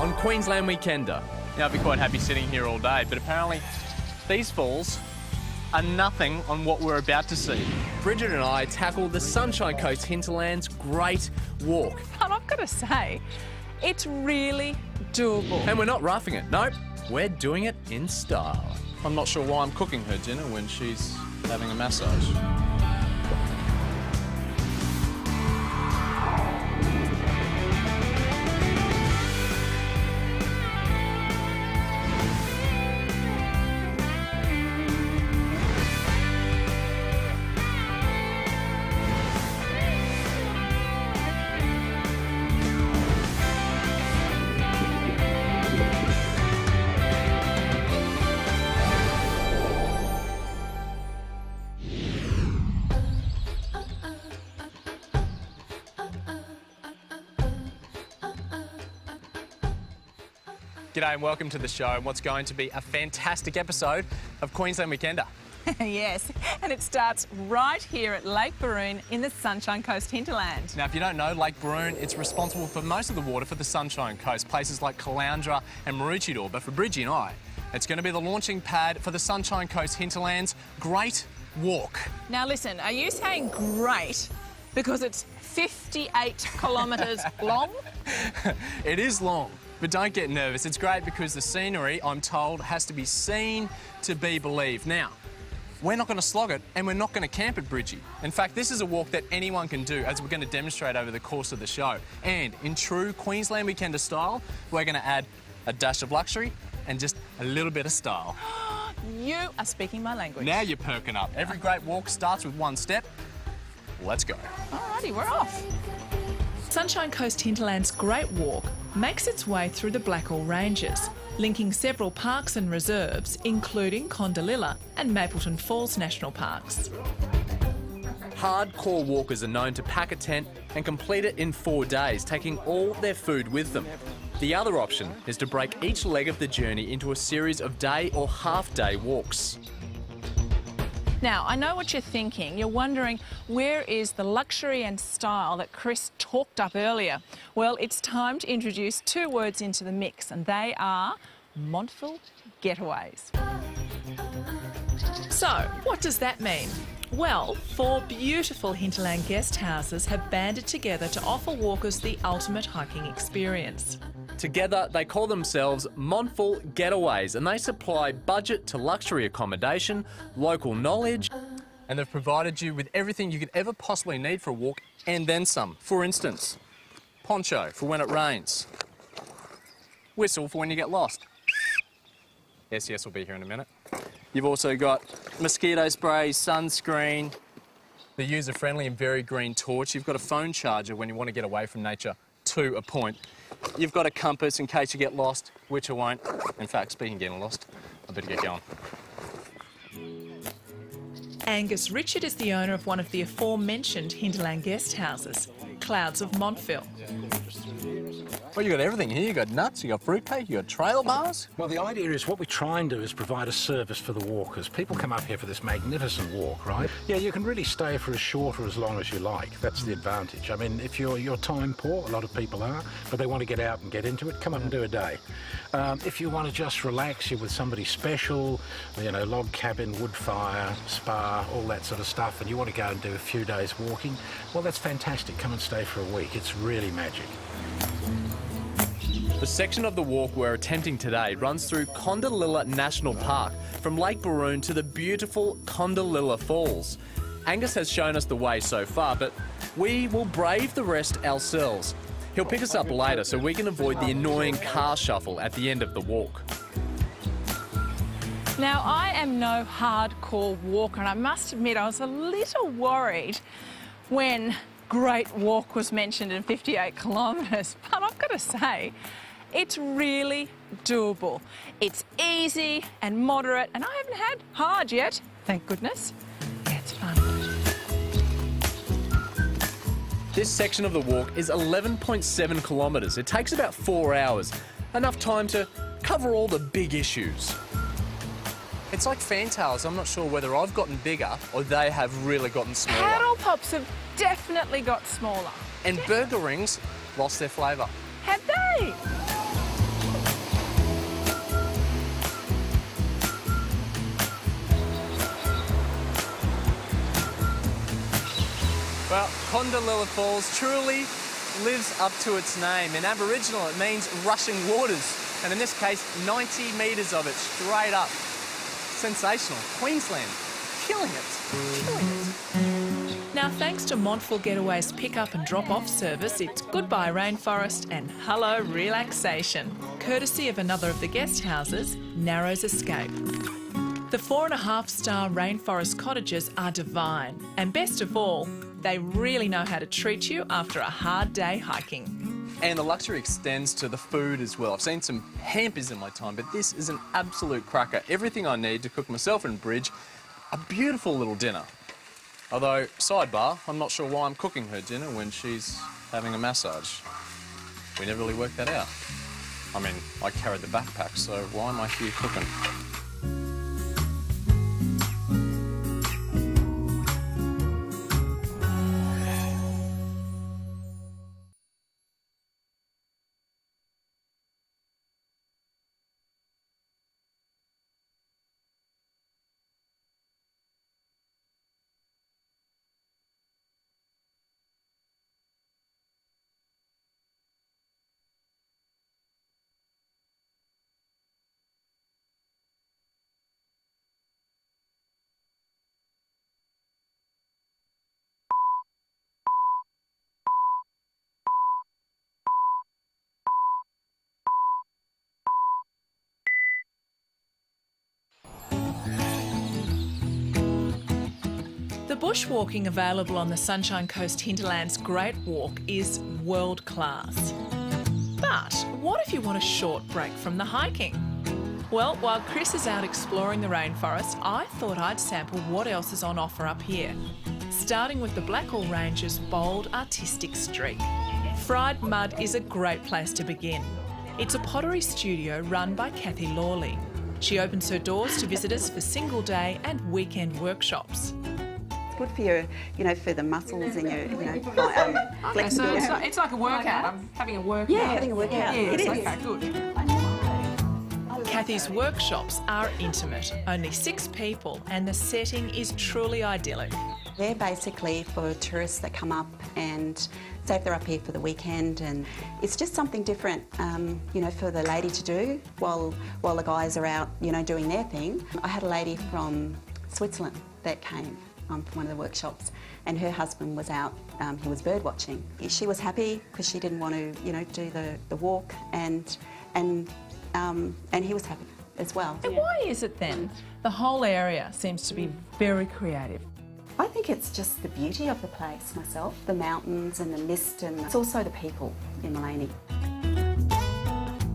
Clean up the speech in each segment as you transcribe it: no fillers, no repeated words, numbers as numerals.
on Queensland Weekender. Now, I'd be quite happy sitting here all day, but apparently these falls are nothing on what we're about to see. Bridget and I tackle the Sunshine Coast hinterland's Great Walk. And I've got to say, it's really doable. And we're not roughing it, nope. We're doing it in style. I'm not sure why I'm cooking her dinner when she's having a massage. G'day and welcome to the show and what's going to be a fantastic episode of Queensland Weekender. Yes, and it starts right here at Lake Baroon in the Sunshine Coast hinterland. Now, if you don't know, Lake Baroon, it's responsible for most of the water for the Sunshine Coast, places like Caloundra and Maroochydore. But for Bridgie and I, it's going to be the launching pad for the Sunshine Coast hinterland's Great Walk. Now listen, are you saying great because it's 58 kilometres long? It is long. But don't get nervous, it's great because the scenery, I'm told, has to be seen to be believed. Now, we're not going to slog it and we're not going to camp at Bridgie. In fact, this is a walk that anyone can do, as we're going to demonstrate over the course of the show. And in true Queensland Weekender style, we're going to add a dash of luxury and just a little bit of style. You are speaking my language. Now you're perking up. Every great walk starts with one step. Let's go. Alrighty, we're off. Sunshine Coast hinterland's Great Walk makes its way through the Blackall Ranges, linking several parks and reserves, including Condalilla and Mapleton Falls National Parks. Hardcore walkers are known to pack a tent and complete it in 4 days, taking all their food with them. The other option is to break each leg of the journey into a series of day or half-day walks. Now, I know what you're thinking. You're wondering, where is the luxury and style that Chris talked up earlier? Well, it's time to introduce two words into the mix, and they are Montville Getaways. So, what does that mean? Well, 4 beautiful hinterland guest houses have banded together to offer walkers the ultimate hiking experience. Together, they call themselves Montville Getaways, and they supply budget to luxury accommodation, local knowledge, And they've provided you with everything you could ever possibly need for a walk and then some. For instance, poncho for when it rains, whistle for when you get lost. SES will be here in a minute. You've also got mosquito spray, sunscreen, the user-friendly and very green torch. You've got a phone charger when you want to get away from nature to a point. You've got a compass in case you get lost, which I won't. In fact, speaking of getting lost, I better get going. Angus Richard is the owner of one of the aforementioned hinterland guest houses, Clouds of Montville. Well, you got everything here. You got nuts, you got fruitcake, you got trail bars. Well, the idea is what we try and do is provide a service for the walkers. People come up here for this magnificent walk, right? Yeah, you can really stay for as short or as long as you like. That's the advantage. I mean, if you're time poor, a lot of people are, but they want to get out and get into it, come up and do a day. If you want to just relax, you're with somebody special, you know, log cabin, wood fire, spa, all that sort of stuff, and you want to go and do a few days walking, well, that's fantastic. Come and stay for a week. It's really magic. The section of the walk we're attempting today runs through Condalilla National Park, from Lake Baroon to the beautiful Condalilla Falls. Angus has shown us the way so far, but we will brave the rest ourselves. He'll pick us up later so we can avoid the annoying car shuffle at the end of the walk. Now, I am no hardcore walker, and I must admit I was a little worried when Great Walk was mentioned in 58 kilometres, but I've got to say, it's really doable. It's easy and moderate, and I haven't had hard yet, thank goodness. Yeah, it's fun. This section of the walk is 11.7 kilometres. It takes about 4 hours, enough time to cover all the big issues. It's like fantails. I'm not sure whether I've gotten bigger or they have really gotten smaller. Paddle pops have definitely got smaller. And burger rings lost their flavour. Have they? Well, Condalilla Falls truly lives up to its name. In Aboriginal, it means rushing waters. And in this case, 90 metres of it straight up. Sensational. Queensland, killing it. Now, thanks to Montville Getaway's pick-up and drop-off service, it's goodbye rainforest and hello relaxation, courtesy of another of the guest houses, Narrows Escape. The 4.5-star rainforest cottages are divine, and best of all, they really know how to treat you after a hard day hiking. And the luxury extends to the food as well. I've seen some hampers in my time, but this is an absolute cracker. Everything I need to cook myself and Bridge a beautiful little dinner. Although, sidebar, I'm not sure why I'm cooking her dinner when she's having a massage. We never really worked that out. I mean, I carried the backpack, so why am I here cooking? The bushwalking available on the Sunshine Coast Hinterland's Great Walk is world class. But what if you want a short break from the hiking? Well, while Chris is out exploring the rainforest, I thought I'd sample what else is on offer up here. Starting with the Blackall Ranges' bold artistic streak. Fried Mud is a great place to begin. It's a pottery studio run by Kathy Lawley. She opens her doors to visitors for single day and weekend workshops. Good for your, for the muscles and your, Okay, so it's like a workout. I'm having a workout. Yeah, having a workout. Yeah, it is. Okay, good. Kathy's workshops are intimate, only 6 people, and the setting is truly idyllic. They're basically for tourists that come up and say if they're up here for the weekend, and it's just something different, for the lady to do while the guys are out, doing their thing. I had a lady from Switzerland that came for one of the workshops, and her husband was out, he was bird watching. She was happy because she didn't want to, do the walk, and he was happy as well. And why is it then the whole area seems to be very creative? I think it's just the beauty of the place myself, the mountains and the mist, and it's also the people in Maleny.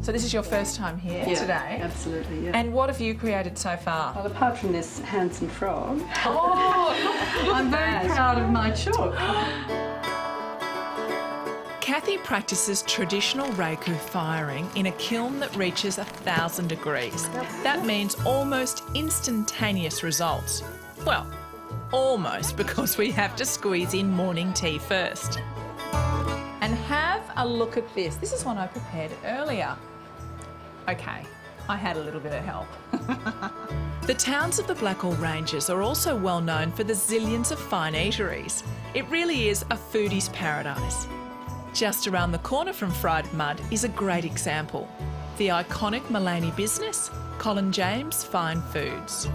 So this is your first time here today? Absolutely, yeah. And what have you created so far? Well, apart from this handsome frog, Oh, I'm very proud of my chook. Kathy practices traditional Reiku firing in a kiln that reaches 1,000 degrees. That means almost instantaneous results. Well, almost, because we have to squeeze in morning tea first. And have a look at this. This is one I prepared earlier. Okay, I had a little bit of help. The towns of the Blackall Ranges are also well known for the zillions of fine eateries. It really is a foodie's paradise. Just around the corner from Fried Mud is a great example. The iconic Maleny business, Colin James Fine Foods.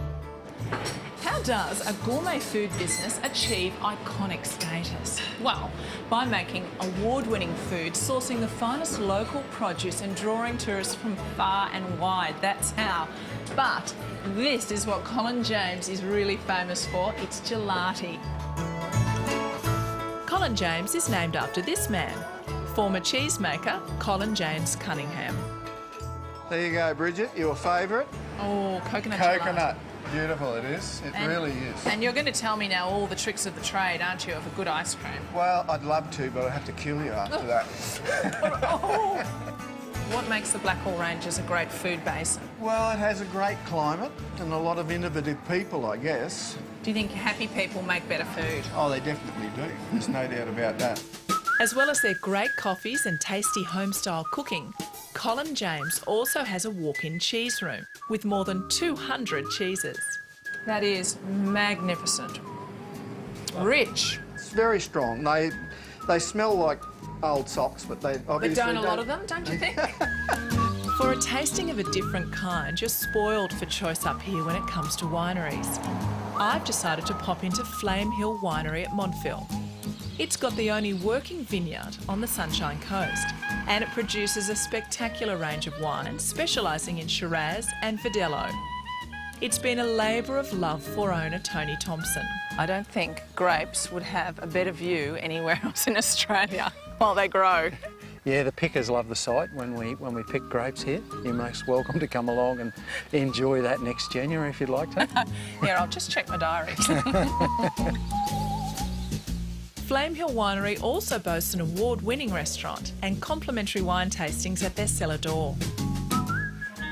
How does a gourmet food business achieve iconic status? Well, by making award-winning food, sourcing the finest local produce and drawing tourists from far and wide. That's how. But this is what Colin James is really famous for. It's gelati. Colin James is named after this man, former cheesemaker Colin James Cunningham. There you go, Bridget, your favourite. Oh, coconut Coconut. gelato. Beautiful it is. It really is. And you're going to tell me now all the tricks of the trade, aren't you, of a good ice cream? Well, I'd love to, but I'd have to kill you after that. What makes the Blackall Ranges a great food basin? Well, it has a great climate and a lot of innovative people, I guess. Do you think happy people make better food? Oh, they definitely do. There's no doubt about that. As well as their great coffees and tasty home-style cooking, Colin James also has a walk-in cheese room with more than 200 cheeses. That is magnificent. Rich. It's very strong. They smell like old socks, but they obviously But don't a lot of them, don't you think? For a tasting of a different kind, you're spoiled for choice up here when it comes to wineries. I've decided to pop into Flame Hill Winery at Montville. It's got the only working vineyard on the Sunshine Coast, and it produces a spectacular range of wines, specialising in Shiraz and Verdelho. It's been a labour of love for owner Tony Thompson. I don't think grapes would have a better view anywhere else in Australia while they grow. Yeah, the pickers love the site when we pick grapes here. You're most welcome to come along and enjoy that next January if you'd like to. Yeah, I'll just check my diary. Flame Hill Winery also boasts an award-winning restaurant and complimentary wine tastings at their cellar door.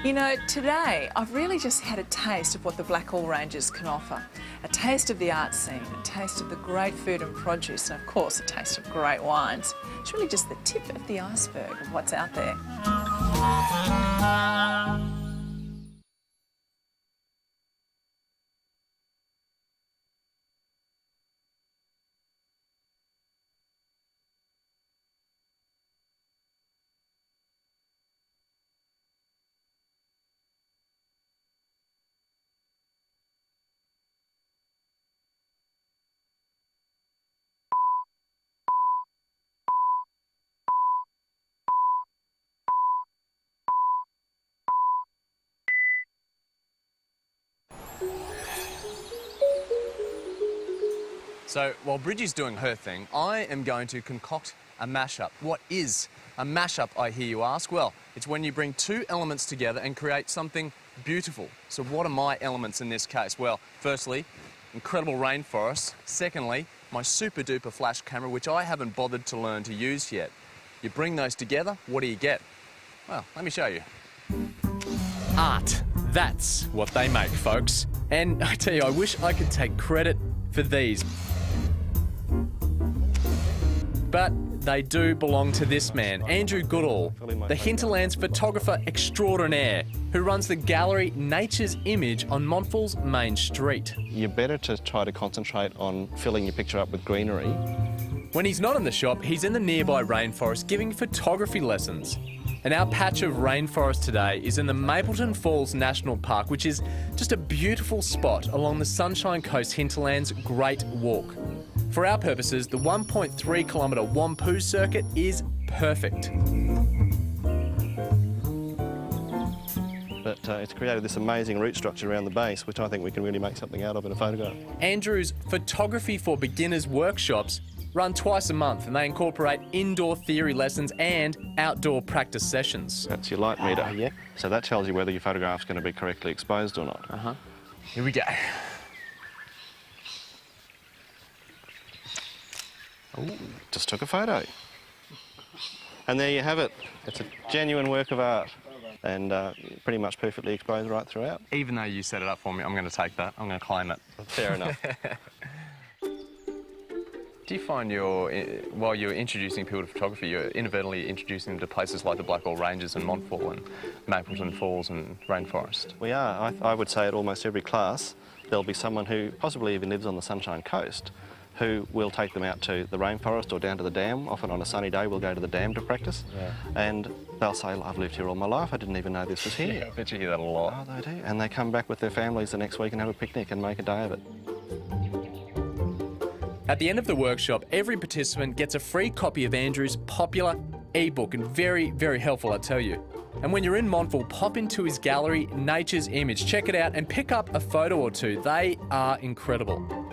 You know, today I've really just had a taste of what the Blackall Ranges can offer. A taste of the art scene, a taste of the great food and produce, and of course a taste of great wines. It's really just the tip of the iceberg of what's out there. So while Bridgie's doing her thing, I am going to concoct a mashup. What is a mashup, I hear you ask? Well, it's when you bring two elements together and create something beautiful. So what are my elements in this case? Well, firstly, incredible rainforest. Secondly, my super duper flash camera, which I haven't bothered to learn to use yet. You bring those together, what do you get? Well, let me show you. Art. That's what they make, folks. And I tell you, I wish I could take credit for these. But they do belong to this man, Andrew Goodall, the hinterlands photographer extraordinaire, who runs the gallery Nature's Image on Montville's main street. You're better to try to concentrate on filling your picture up with greenery. When he's not in the shop, he's in the nearby rainforest giving photography lessons. And our patch of rainforest today is in the Mapleton Falls National Park, which is just a beautiful spot along the Sunshine Coast hinterland's Great Walk. For our purposes, the 1.3 kilometre Wampu circuit is perfect. But it's created this amazing root structure around the base, which I think we can really make something out of in a photograph. Andrew's Photography for Beginners workshops run twice a month, and they incorporate indoor theory lessons and outdoor practice sessions. That's your light meter. Yeah. So that tells you whether your photograph's going to be correctly exposed or not. Here we go. Ooh, just took a photo. And there you have it. It's a genuine work of art and pretty much perfectly exposed right throughout. Even though you set it up for me, I'm going to take that. I'm going to claim it. Fair enough. Do you find while you're introducing people to photography, you're inadvertently introducing them to places like the Blackall Ranges and Montville and Mapleton Falls and Rainforest? We are. I would say at almost every class there'll be someone who possibly even lives on the Sunshine Coast who will take them out to the rainforest or down to the dam. Often on a sunny day we'll go to the dam to practice. Yeah. And they'll say, I've lived here all my life, I didn't even know this was here. Yeah, I bet you hear that a lot. Oh, they do. And they come back with their families the next week and have a picnic and make a day of it. At the end of the workshop, every participant gets a free copy of Andrew's popular ebook, and very, very helpful, I tell you. And when you're in Montville, pop into his gallery, Nature's Image. Check it out and pick up a photo or two. They are incredible.